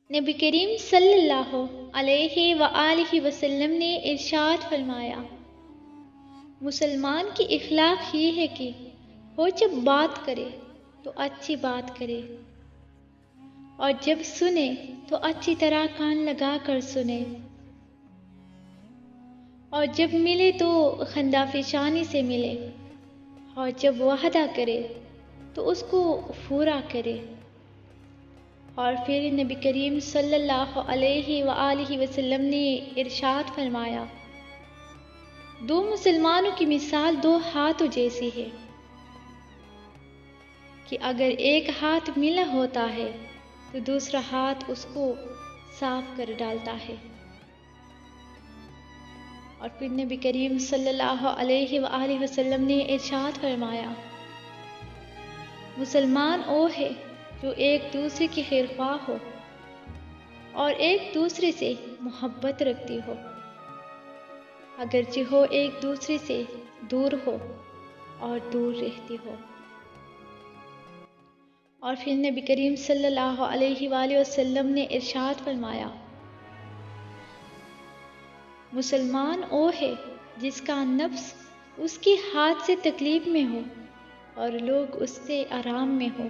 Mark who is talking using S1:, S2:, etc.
S1: نبی کریم صلی اللہ علیہ وآلہ وسلم نے ارشاد فرمایا، مسلمان کی اخلاق یہ ہے کہ وہ جب بات کرے تو اچھی بات کرے، اور جب سنے تو اچھی طرح کان لگا کر سنے، اور جب ملے تو خندافشانی سے ملے، اور جب وعدہ کرے تو اس کو پورا کرے۔ اور پھر نبی کریم صلی اللہ علیہ وآلہ وسلم نے ارشاد فرمایا، دو مسلمانوں کی مثال دو ہاتھوں جیسی ہے کہ اگر ایک ہاتھ ملا ہوتا ہے تو دوسرا ہاتھ اس کو صاف کر ڈالتا ہے۔ اور پھر نبی کریم صلی اللہ علیہ وآلہ وسلم نے ارشاد فرمایا، مسلمان وہ ہے جو ایک دوسرے کی خیرخواہ ہو اور ایک دوسرے سے محبت رکھتی ہو، اگرچہ وہ ایک دوسرے سے دور ہو اور دور رہتی ہو۔ اور پھر نبی کریم صلی اللہ علیہ وآلہ وسلم نے ارشاد فرمایا، مسلمان وہ ہے جس کا نفس اس کے ہاتھ سے تکلیف میں ہو اور لوگ اس سے آرام میں ہو۔